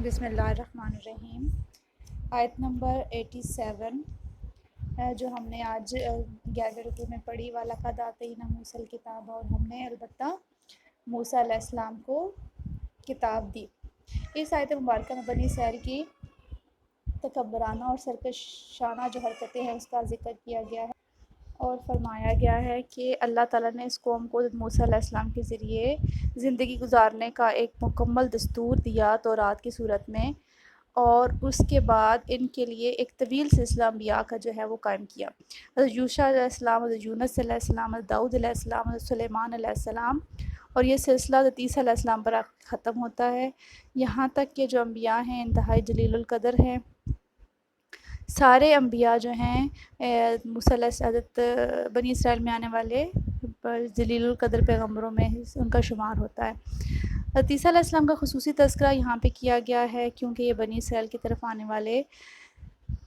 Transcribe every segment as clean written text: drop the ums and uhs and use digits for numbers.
بسم اللہ الرحمن الرحیم۔ آیت نمبر 87 جو ہم نے آج 11 رکوع میں پڑھی، وَلَقَدْ آتَيْنَا مُوسَى الْكِتَابَ، اور ہم نے البتہ موسیٰ علیہ السلام کو کتاب دی۔ اس آیت مبارکہ میں بنی اسرائیل کی تکبرانہ اور سرکشانہ جو حرکتیں ہیں اس کا ذکر کیا گیا ہے، اور فرمایا گیا ہے کہ اللہ تعالیٰ نے اس قوم کو موسیٰ علیہ السلام کے ذریعے زندگی گزارنے کا ایک مکمل دستور دیا تورات کی صورت میں، اور اس کے بعد ان کے لیے ایک طویل سلسلہ انبیاء کا جو ہے وہ قائم کیا۔ حضرت یوشع علیہ السلام، حضرت یونس علیہ السلام، حضرت داؤد علیہ السلام، حضرت سلیمان علیہ السلام، اور یہ سلسلہ حضرت عیسیٰ علیہ السلام پر ختم ہوتا ہے، یہاں تک کہ جو انبیاء ہیں انتہائی جلیل القدر ہیں۔ سارے انبیاء جو ہیں موسیٰ حضرت بنی اسرائیل میں آنے والے جلیل القدر پیغمبروں میں ان کا شمار ہوتا ہے۔ حضرت عیسیٰ علیہ السلام کا خصوصی تذکرہ یہاں پہ کیا گیا ہے کیونکہ یہ بنی اسرائیل کی طرف آنے والے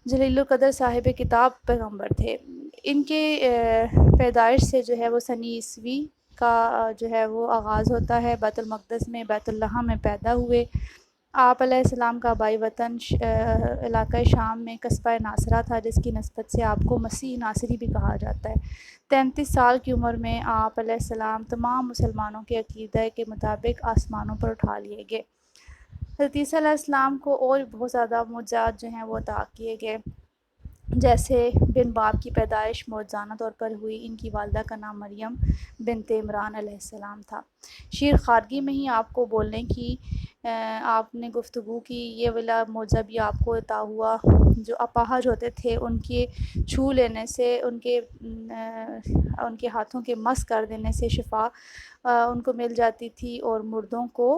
جلیل القدر صاحب کتاب پیغمبر تھے۔ ان کے پیدائش سے جو ہے وہ سنی عیسوی کا جو ہے وہ آغاز ہوتا ہے۔ بیت المقدس میں بیت اللہ میں پیدا ہوئے۔ آپ علیہ السلام کا آبائی وطن علاقہ شام میں قصبہ ناصرہ تھا، جس کی نسبت سے آپ کو مسیح ناصری بھی کہا جاتا ہے۔ 33 سال کی عمر میں آپ علیہ السلام تمام مسلمانوں کے عقیدہ کے مطابق آسمانوں پر اٹھا لیے گئے۔ حضرت عیسیٰ علیہ السلام کو اور بہت زیادہ معجزات جو ہیں وہ عطا کیے گئے، جیسے بن باپ کی پیدائش معجزانہ طور پر ہوئی۔ ان کی والدہ کا نام مریم بنت عمران علیہ السلام تھا۔ شیر خارگی میں ہی آپ کو بولنے کی آپ نے گفتگو کی، یہ والا معجزہ بھی آپ کو عطا ہوا۔ جو اپاہج ہوتے تھے ان کے چھو لینے سے، ان کے ہاتھوں کے مس کر دینے سے شفا ان کو مل جاتی تھی، اور مردوں کو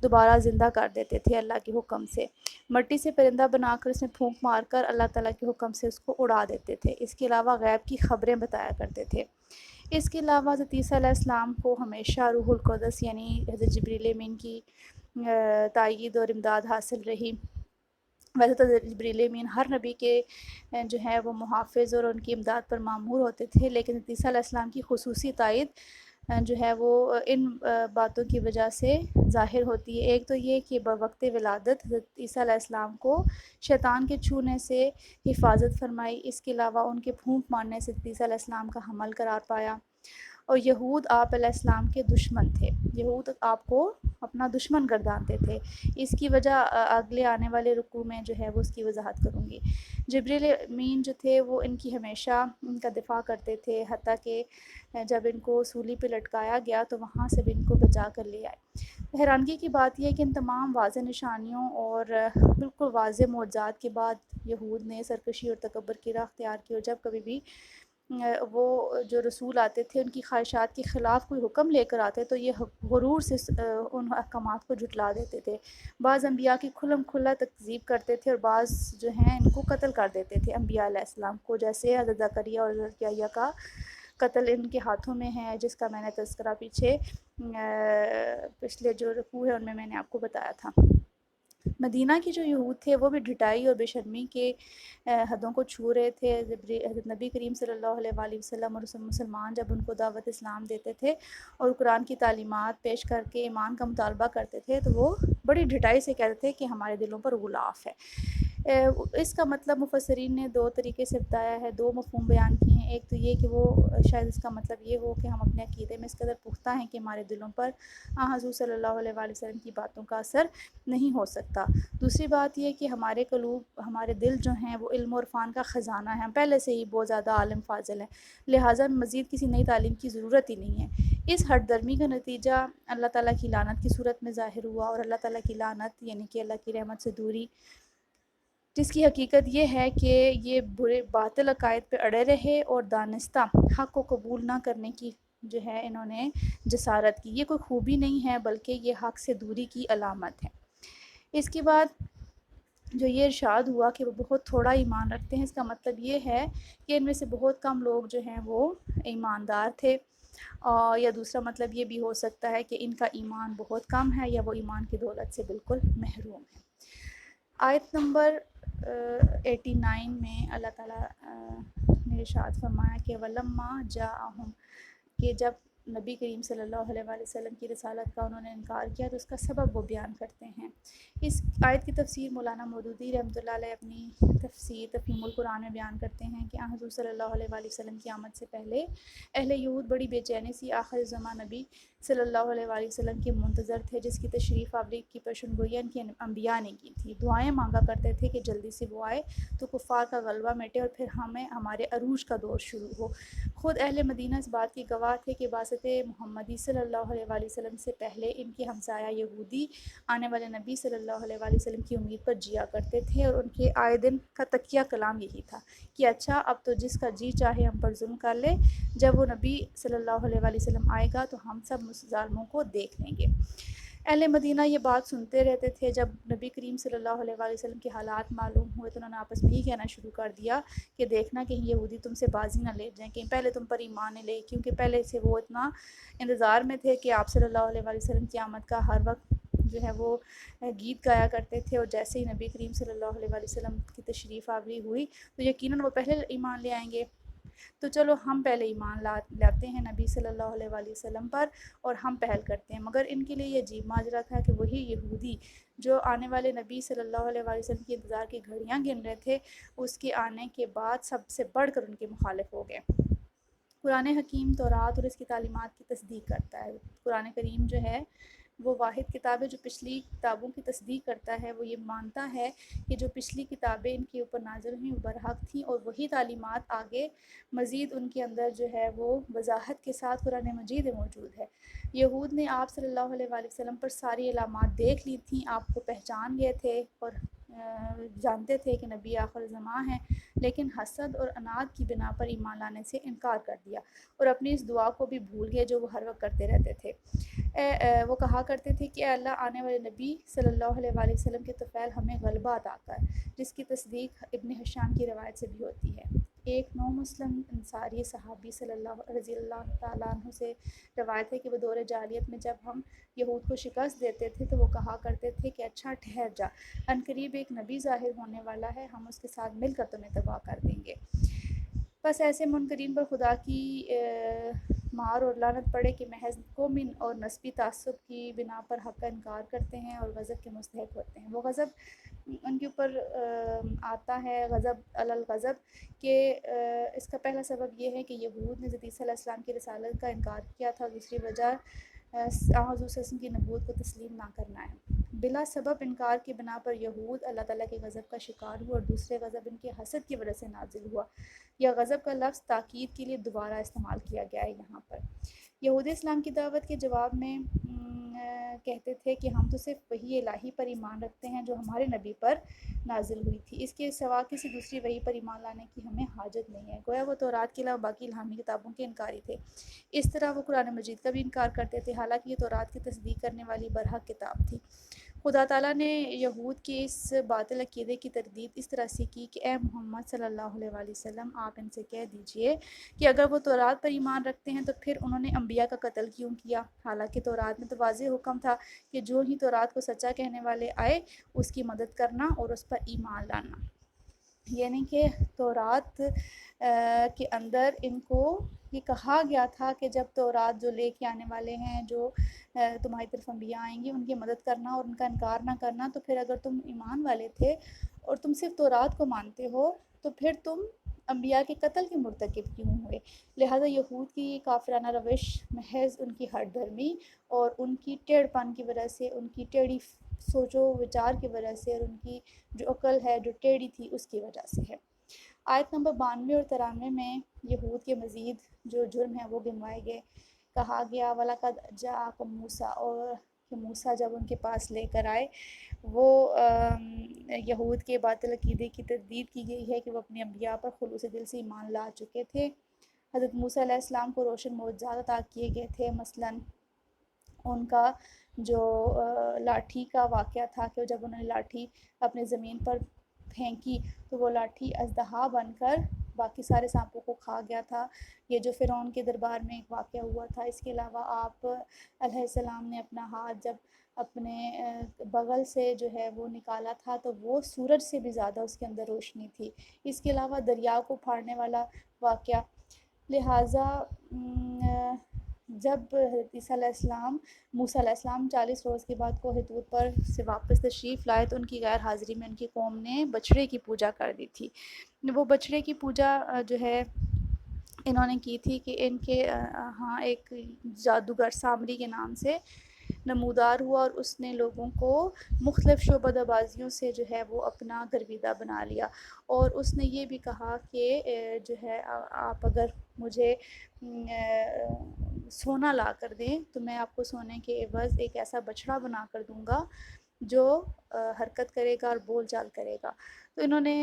دوبارہ زندہ کر دیتے تھے اللہ کے حکم سے۔ مٹی سے پرندہ بنا کر اس میں پھونک مار کر اللہ تعالیٰ کے حکم سے اس کو اڑا دیتے تھے۔ اس کے علاوہ غیب کی خبریں بتایا کرتے تھے۔ اس کے علاوہ حضرت عیسیٰ علیہ السلام کو ہمیشہ روح القدس یعنی حضرت جبریل امین کی تائید اور امداد حاصل رہی۔ ویسے تو جبریل امین ہر نبی کے جو ہے وہ محافظ اور ان کی امداد پر مامور ہوتے تھے، لیکن حضرت عیسیٰ علیہ السلام کی خصوصی تائید جو ہے وہ ان باتوں کی وجہ سے ظاہر ہوتی ہے۔ ایک تو یہ کہ بوقت ولادت حضرت عیسیٰ علیہ السلام کو شیطان کے چھونے سے حفاظت فرمائی۔ اس کے علاوہ ان کے پھونک مارنے سے حضرت عیسیٰ علیہ السلام کا حمل قرار پایا، اور یہود آپ علیہ السلام کے دشمن تھے۔ یہود آپ کو اپنا دشمن گردانتے تھے۔ اس کی وجہ اگلے آنے والے رکوع میں جو ہے وہ اس کی وضاحت کروں گی۔ جبریل امین جو تھے وہ ان کی ہمیشہ ان کا دفاع کرتے تھے، حتیٰ کہ جب ان کو سولی پہ لٹکایا گیا تو وہاں سے بھی ان کو بچا کر لے آئے۔ حیرانگی کی بات یہ ہے کہ ان تمام واضح نشانیوں اور بالکل واضح معجزات کے بعد یہود نے سرکشی اور تکبر کی راہ اختیار کی، اور جب کبھی بھی وہ جو رسول آتے تھے ان کی خواہشات کے خلاف کوئی حکم لے کر آتے تو یہ غرور سے ان احکامات کو جھٹلا دیتے تھے۔ بعض انبیاء کی کھلم کھلا تکذیب کرتے تھے، اور بعض جو ہیں ان کو قتل کر دیتے تھے انبیاء علیہ السلام کو، جیسے حضرت زکریا اور حضرت یحییٰ کا قتل ان کے ہاتھوں میں ہے، جس کا میں نے تذکرہ پچھلے جو رکوع ہے ان میں نے آپ کو بتایا تھا۔ مدینہ کے جو یہود تھے وہ بھی ڈھٹائی اور بے شرمی کے حدوں کو چھو رہے تھے۔ حضرت نبی کریم صلی اللہ علیہ وآلہ وسلم اور مسلمان جب ان کو دعوت اسلام دیتے تھے اور قرآن کی تعلیمات پیش کر کے ایمان کا مطالبہ کرتے تھے تو وہ بڑی ڈھٹائی سے کہتے تھے کہ ہمارے دلوں پر غلاف ہے۔ اس کا مطلب مفسرین نے دو طریقے سے بتایا ہے، دو مفہوم بیان کیے ہیں۔ ایک تو یہ کہ وہ شاید اس کا مطلب یہ ہو کہ ہم اپنے عقیدے میں اس قدر پختہ ہیں کہ ہمارے دلوں پر حضور صلی اللہ علیہ وآلہ وسلم کی باتوں کا اثر نہیں ہو سکتا۔ دوسری بات یہ کہ ہمارے قلوب، ہمارے دل جو ہیں وہ علم و عرفان کا خزانہ ہیں، ہم پہلے سے ہی بہت زیادہ عالم فاضل ہیں، لہٰذا مزید کسی نئی تعلیم کی ضرورت ہی نہیں ہے۔ اس ہٹ درمی کا نتیجہ اللہ تعالیٰ کی لعنت کی صورت میں ظاہر ہوا، اور اللہ تعالیٰ کی لعنت یعنی کہ اللہ کی رحمت سے دوری، جس کی حقیقت یہ ہے کہ یہ برے باطل عقائد پہ اڑے رہے اور دانستہ حق کو قبول نہ کرنے کی جو ہے انہوں نے جسارت کی۔ یہ کوئی خوبی نہیں ہے بلکہ یہ حق سے دوری کی علامت ہے۔ اس کے بعد جو یہ ارشاد ہوا کہ وہ بہت تھوڑا ایمان رکھتے ہیں، اس کا مطلب یہ ہے کہ ان میں سے بہت کم لوگ جو ہیں وہ ایماندار تھے، یا دوسرا مطلب یہ بھی ہو سکتا ہے کہ ان کا ایمان بہت کم ہے یا وہ ایمان کی دولت سے بالکل محروم ہے۔ آیت نمبر 89 میں اللہ تعالیٰ نے ارشاد فرمایا کہ وَلَمَّا جَاءَهُمْ، کہ جب نبی کریم صلی اللہ علیہ وآلہ وسلم کی رسالت کا انہوں نے انکار کیا تو اس کا سبب وہ بیان کرتے ہیں۔ اس آیت کی تفسیر مولانا مودودی رحمۃ اللہ علیہ اپنی تفسیر تفہیم القرآن میں بیان کرتے ہیں کہ حضور صلی اللہ علیہ وآلہ وسلم کی آمد سے پہلے اہل یہود بڑی بے چینی سی آخر زمان نبی صلی اللہ علیہ وآلہ وسلم کے منتظر تھے، جس کی تشریف آوری کی پیشن گوئی ان کے انبیاء نے کی تھی۔ دعائیں مانگا کرتے تھے کہ جلدی سے وہ آئے تو کفار کا غلبہ مٹے اور پھر ہمیں ہمارے عروج کا دور شروع ہو۔ خود اہل مدینہ اس بات کی گواہ تھے کہ باسط محمدی صلی اللہ علیہ وآلہ وسلم سے پہلے ان کے ہمسایہ یہودی آنے والے نبی صلی اللہ علیہ وآلہ وسلم کی امید پر جیا کرتے تھے، اور ان کے آئے دن کا تکیہ کلام یہی تھا کہ اچھا اب تو جس کا جی چاہے ہم پر ظلم کر لے، جب وہ نبی صلی اللہ علیہ وآلہ وسلم آئے گا تو ہم سب ظالموں کو دیکھ لیں گے۔ اہل مدینہ یہ بات سنتے رہتے تھے۔ جب نبی کریم صلی اللہ علیہ وآلہ وسلم کے حالات معلوم ہوئے تو انہوں نے آپس میں یہ کہنا شروع کر دیا کہ دیکھنا کہیں یہودی تم سے بازی نہ لے جائیں، کہیں پہلے تم پر ایمان نہ لے، کیونکہ پہلے سے وہ اتنا انتظار میں تھے کہ آپ صلی اللہ علیہ وآلہ وسلم کی آمد کا ہر وقت جو ہے وہ گیت گایا کرتے تھے، اور جیسے ہی نبی کریم صلی اللہ علیہ وآلہ وسلم کی تشریف آوری ہوئی تو یقیناً وہ پہلے ایمان لے آئیں گے، تو چلو ہم پہلے ایمان لاتے ہیں نبی صلی اللہ علیہ وآلہ وسلم پر اور ہم پہل کرتے ہیں۔ مگر ان کے لیے یہ عجیب ماجرا تھا کہ وہی یہودی جو آنے والے نبی صلی اللہ علیہ وآلہ وسلم کے انتظار کی گھڑیاں گن رہے تھے، اس کے آنے کے بعد سب سے بڑھ کر ان کے مخالف ہو گئے۔ قرآن حکیم تورات اور اس کی تعلیمات کی تصدیق کرتا ہے۔ قرآن کریم جو ہے وہ واحد کتاب ہے جو پچھلی کتابوں کی تصدیق کرتا ہے۔ وہ یہ مانتا ہے کہ جو پچھلی کتابیں ان کے اوپر نازل ہوئیں وہ برحق تھیں، اور وہی تعلیمات آگے مزید ان کے اندر جو ہے وہ وضاحت کے ساتھ قرآن مجید میں موجود ہے۔ یہود نے آپ صلی اللہ علیہ وآلہ وسلم پر ساری علامات دیکھ لی تھیں، آپ کو پہچان گئے تھے اور جانتے تھے کہ نبی آخر زمان ہیں، لیکن حسد اور اناد کی بنا پر ایمان لانے سے انکار کر دیا اور اپنی اس دعا کو بھی بھول گئے جو وہ ہر وقت کرتے رہتے تھے۔ وہ کہا کرتے تھے کہ اے اللہ، آنے والے نبی صلی اللہ علیہ وآلہ وسلم کے طفیل ہمیں غلبہ عطا کر، جس کی تصدیق ابن حشام کی روایت سے بھی ہوتی ہے۔ ایک نو مسلم انصاری صحابی رضی اللہ تعالیٰ عنہ سے روایت ہے کہ وہ دور جاہلیت میں جب ہم یہود کو شکست دیتے تھے تو وہ کہا کرتے تھے کہ اچھا ٹھہر جا، عنقریب ایک نبی ظاہر ہونے والا ہے، ہم اس کے ساتھ مل کر تمہیں تباہ کر دیں گے۔ بس ایسے منکرین پر خدا کی مار اور لعنت پڑے کہ محض قومی اور نسبی تعصب کی بنا پر حق کا انکار کرتے ہیں اور غضب کے مستحق ہوتے ہیں۔ وہ غضب ان کے اوپر آتا ہے، غضب علی الغضب، کہ اس کا پہلا سبب یہ ہے کہ یہود نے حضرت صلی اللہ علیہ وسلم کی رسالت کا انکار کیا تھا، دوسری وجہ حضور صلی اللہ علیہ وسلم کی نبوت کو تسلیم نہ کرنا ہے۔ بلا سبب انکار کی بنا پر یہود اللہ تعالیٰ کے غضب کا شکار ہوا، اور دوسرے غضب ان کے حسد کی وجہ سے نازل ہوا۔ یا غضب کا لفظ تاکید کے لیے دوبارہ استعمال کیا گیا ہے یہاں پر۔ یہود اسلام کی دعوت کے جواب میں کہتے تھے کہ ہم تو صرف وحی الہی پر ایمان رکھتے ہیں جو ہمارے نبی پر نازل ہوئی تھی، اس کے سوا کسی دوسری وحی پر ایمان لانے کی ہمیں حاجت نہیں ہے۔ گویا وہ تورات کے علاوہ باقی الہامی کتابوں کے انکاری تھے۔ اس طرح وہ قرآن مجید کا بھی انکار کرتے تھے، حالانکہ یہ تورات کی تصدیق کرنے والی برحق کتاب تھی۔ خدا تعالیٰ نے یہود کے اس باطل عقیدے کی تردید اس طرح سے کی کہ اے محمد صلی اللہ علیہ وآلہ وسلم، آپ ان سے کہہ دیجئے کہ اگر وہ تورات پر ایمان رکھتے ہیں تو پھر انہوں نے انبیاء کا قتل کیوں کیا، حالانکہ تورات میں تو واضح حکم تھا کہ جو ہی تورات کو سچا کہنے والے آئے اس کی مدد کرنا اور اس پر ایمان لانا۔ یعنی کہ تورات کے اندر ان کو یہ کہا گیا تھا کہ جب تورات جو لے کے آنے والے ہیں، جو تمہاری طرف انبیاء آئیں گے، ان کی مدد کرنا اور ان کا انکار نہ کرنا، تو پھر اگر تم ایمان والے تھے اور تم صرف تورات کو مانتے ہو تو پھر تم انبیاء کے قتل کے مرتکب کیوں ہوئے؟ لہذا یہود کی کافرانہ روش محض ان کی ہٹ دھرمی اور ان کی ٹیڑھ پن کی وجہ سے، ان کی ٹیڑھی سوچ و وچار کی وجہ سے، اور ان کی جو عقل ہے جو ٹیڑھی تھی اس کی وجہ سے ہے۔ آیت نمبر 92 اور 93 میں یہود کے مزید جو جرم ہیں وہ گنوائے گئے۔ کہا گیا وَلَقَدْ جَاءَكُم مُوسَىٰ، اور کہ موسیٰ جب ان کے پاس لے کر آئے، وہ یہود کے باطل عقیدے کی تردید کی گئی ہے کہ وہ اپنے انبیاء پر خلوص دل سے ایمان لا چکے تھے۔ حضرت موسیٰ علیہ السلام کو روشن معجزات عطا کیے گئے تھے، مثلاً ان کا جو لاٹھی کا واقعہ تھا کہ جب انہوں نے لاٹھی اپنے زمین پر پھینکی تو وہ لاٹھی اژدہا بن کر باقی سارے سانپوں کو کھا گیا تھا۔ یہ جو فرعون کے دربار میں ایک واقعہ ہوا تھا۔ اس کے علاوہ آپ علیہ السلام نے اپنا ہاتھ جب اپنے بغل سے جو ہے وہ نکالا تھا تو وہ سورج سے بھی زیادہ اس کے اندر روشنی تھی۔ اس کے علاوہ دریا کو پھاڑنے والا واقعہ۔ لہٰذا جب حضرت موسیٰ علیہ السلام 40 روز کے بعد کوہ طور پر سے واپس تشریف لائے تو ان کی غیر حاضری میں ان کی قوم نے بچھڑے کی پوجا کر دی تھی۔ وہ بچھڑے کی پوجا جو ہے انہوں نے کی تھی کہ ان کے ہاں ایک جادوگر سامری کے نام سے نمودار ہوا، اور اس نے لوگوں کو مختلف شعبدہ بازیوں سے جو ہے وہ اپنا گرویدہ بنا لیا، اور اس نے یہ بھی کہا کہ جو ہے آپ اگر مجھے سونا لا کر دیں تو میں آپ کو سونے کے عوض ایک ایسا بچھڑا بنا کر دوں گا جو حرکت کرے گا اور بول چال کرے گا۔ تو انہوں نے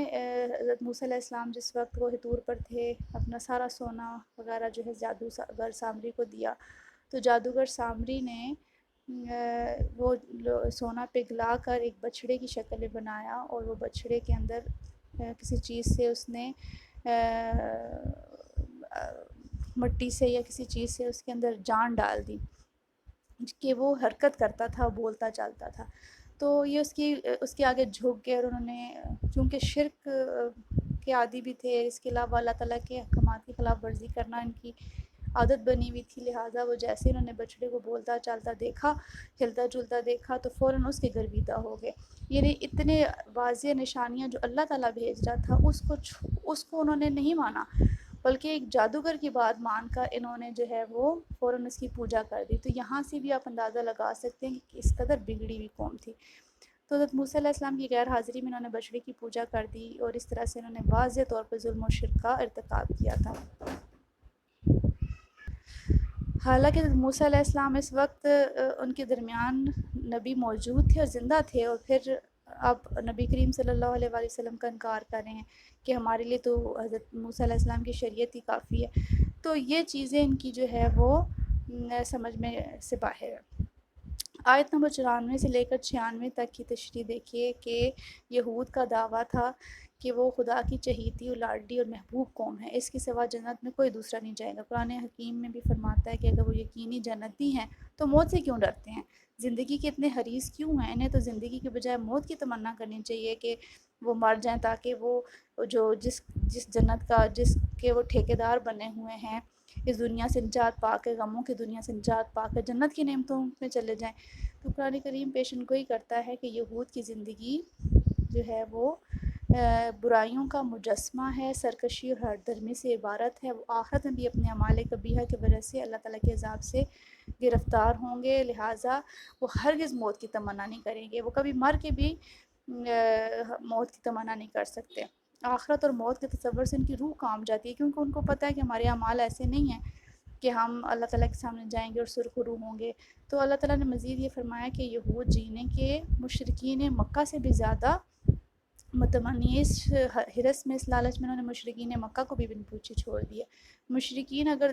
حضرت موسیٰ علیہ السلام جس وقت کوہ طور پر تھے اپنا سارا سونا وغیرہ جو ہے جادوگر سامری کو دیا، تو جادوگر سامری نے وہ سونا پگھلا کر ایک بچھڑے کی شکل میں بنایا، اور وہ بچھڑے کے اندر کسی چیز سے اس نے مٹی سے یا کسی چیز سے اس کے اندر جان ڈال دی کہ وہ حرکت کرتا تھا، بولتا چالتا تھا۔ تو یہ اس کے آگے جھک گئے، اور انہوں نے چونکہ شرک کے عادی بھی تھے، اس کے علاوہ اللہ تعالیٰ کے احکامات کی خلاف ورزی کرنا ان کی عادت بنی ہوئی تھی، لہٰذا وہ جیسے انہوں نے بچڑے کو بولتا چالتا دیکھا، ہلتا جلتا دیکھا، تو فوراً اس کے گرویدہ ہو گئے۔ یعنی اتنے واضح نشانیاں جو اللہ تعالیٰ بھیج رہا تھا اس کو انہوں نے نہیں مانا، بلکہ ایک جادوگر کی بات مان کر انہوں نے جو ہے وہ فوراً اس کی پوجا کر دی۔ تو یہاں سے بھی آپ اندازہ لگا سکتے ہیں کہ اس قدر بگڑی ہوئی قوم تھی۔ تو حضرت موسیٰ علیہ السلام کی غیر حاضری میں انہوں نے بچڑے کی پوجا کر دی، اور اس طرح سے انہوں نے واضح طور پر ظلم و شرک کا ارتکاب کیا تھا۔ حالانکہ حضرت موسیٰ علیہ السلام اس وقت ان کے درمیان نبی موجود تھے اور زندہ تھے، اور پھر آپ نبی کریم صلی اللہ علیہ وآلہ وسلم کا انکار کر رہے ہیں کہ ہمارے لیے تو حضرت موسیٰ علیہ السلام کی شریعت ہی کافی ہے، تو یہ چیزیں ان کی جو ہے وہ سمجھ میں سے باہر ہے۔ آیت نمبر 94 سے لے کر 96 تک کی تشریح دیکھیے کہ یہود کا دعویٰ تھا کہ وہ خدا کی چہیتی اور لاڈلی اور محبوب قوم ہے، اس کے سوا جنت میں کوئی دوسرا نہیں جائے گا۔ قرآن حکیم میں بھی فرماتا ہے کہ اگر وہ یقینی جنتی ہیں تو موت سے کیوں ڈرتے ہیں، زندگی کے اتنے حریص کیوں ہیں، انہیں تو زندگی کے بجائے موت کی تمنا کرنی چاہیے کہ وہ مر جائیں، تاکہ وہ جس جنت کا جس کے وہ ٹھیکیدار بنے ہوئے ہیں اس دنیا سے نجات پا کے، غموں کی دنیا سے نجات پا کر جنت کی نعمتوں میں چلے جائیں۔ تو قرآن کریم پیشن گوئی کرتا ہے کہ یہود کی زندگی جو ہے وہ برائیوں کا مجسمہ ہے، سرکشی اور ہٹ درمی سے عبارت ہے، وہ آخرت میں بھی اپنے اعمال قبیحہ کی وجہ سے اللہ تعالیٰ کے عذاب سے گرفتار ہوں گے، لہٰذا وہ ہرگز موت کی تمنا نہیں کریں گے، وہ کبھی مر کے بھی موت کی تمنا نہیں کر سکتے۔ آخرت اور موت کے تصور سے ان کی روح کام جاتی ہے، کیونکہ ان کو پتہ ہے کہ ہمارے اعمال ایسے نہیں ہیں کہ ہم اللہ تعالیٰ کے سامنے جائیں گے اور سرخرو ہوں گے۔ تو اللہ تعالیٰ نے مزید یہ فرمایا کہ یہود جینے کے مشرکین مکہ سے بھی زیادہ متمنی، اس حرص میں، اس لالچ میں انہوں نے مشرکین مکہ کو بھی بن پوچھے چھوڑ دیا۔ مشرکین اگر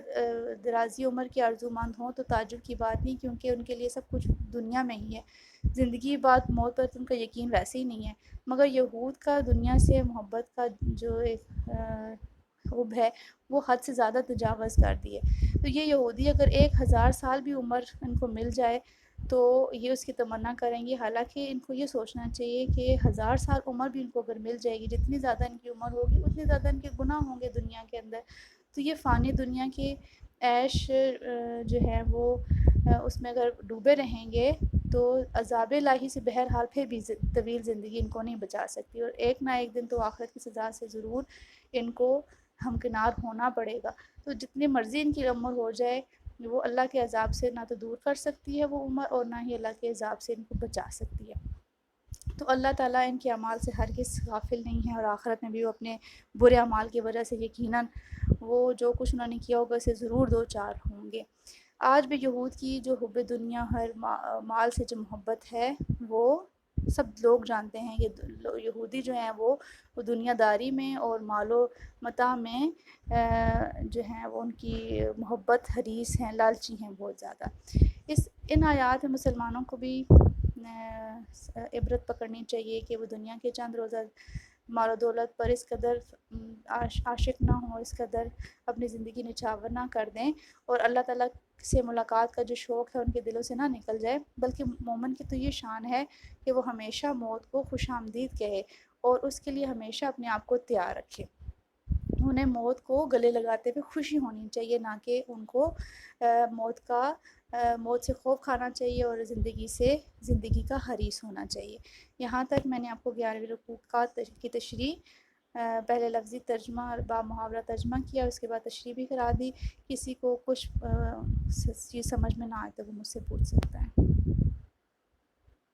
درازی عمر کے آرزو مند ہوں تو تعجب کی بات نہیں، کیونکہ ان کے لیے سب کچھ دنیا میں ہی ہے، زندگی بعد موت پر ان کا یقین ویسے ہی نہیں ہے، مگر یہود کا دنیا سے محبت کا جو ایک حب ہے وہ حد سے زیادہ تجاوز کر دیے۔ تو یہ یہودی اگر 1000 سال بھی عمر ان کو مل جائے تو یہ اس کی تمنا کریں گے، حالانکہ ان کو یہ سوچنا چاہیے کہ 1000 سال عمر بھی ان کو اگر مل جائے گی، جتنی زیادہ ان کی عمر ہوگی اتنے زیادہ ان کے گناہ ہوں گے دنیا کے اندر، تو یہ فانی دنیا کے عیش جو ہے وہ اس میں اگر ڈوبے رہیں گے تو عذاب الہی سے بہرحال پھر بھی طویل زندگی ان کو نہیں بچا سکتی، اور ایک نہ ایک دن تو آخرت کی سزا سے ضرور ان کو ہمکنار ہونا پڑے گا۔ تو جتنی مرضی ان کی عمر ہو جائے وہ اللہ کے عذاب سے نہ تو دور کر سکتی ہے وہ عمر، اور نہ ہی اللہ کے عذاب سے ان کو بچا سکتی ہے۔ تو اللہ تعالیٰ ان کے اعمال سے ہرگز غافل نہیں ہے، اور آخرت میں بھی وہ اپنے برے اعمال کی وجہ سے یقیناً وہ جو کچھ انہوں نے کیا ہوگا اسے ضرور دو چار ہوں گے۔ آج بھی یہود کی جو حب دنیا، ہر مال سے جو محبت ہے، وہ سب لوگ جانتے ہیں کہ یہودی جو ہیں وہ دنیا داری میں اور مال و متاع میں جو ہیں وہ ان کی محبت حریص ہیں، لالچی ہیں بہت زیادہ۔ ان آیات میں مسلمانوں کو بھی عبرت پکڑنی چاہیے کہ وہ دنیا کے چند روزہ مال و دولت پر اس قدر عاشق نہ ہوں، اس قدر اپنی زندگی نچھاور نہ کر دیں، اور اللہ تعالیٰ سے ملاقات کا جو شوق ہے ان کے دلوں سے نہ نکل جائے، بلکہ مومن کی تو یہ شان ہے کہ وہ ہمیشہ موت کو خوش آمدید کہے اور اس کے لیے ہمیشہ اپنے آپ کو تیار رکھے۔ انہیں موت کو گلے لگاتے ہوئے خوشی ہونی چاہیے، نہ کہ ان کو موت سے خوف کھانا چاہیے اور زندگی کا حریص ہونا چاہیے۔ یہاں تک میں نے آپ کو 11ویں رکوع کی تشریح پہلے لفظی ترجمہ اور با محاورہ ترجمہ کیا، اس کے بعد تشریح بھی کرا دی۔ کسی کو کچھ چیز سمجھ میں نہ آئے تو وہ مجھ سے پوچھ سکتا ہے۔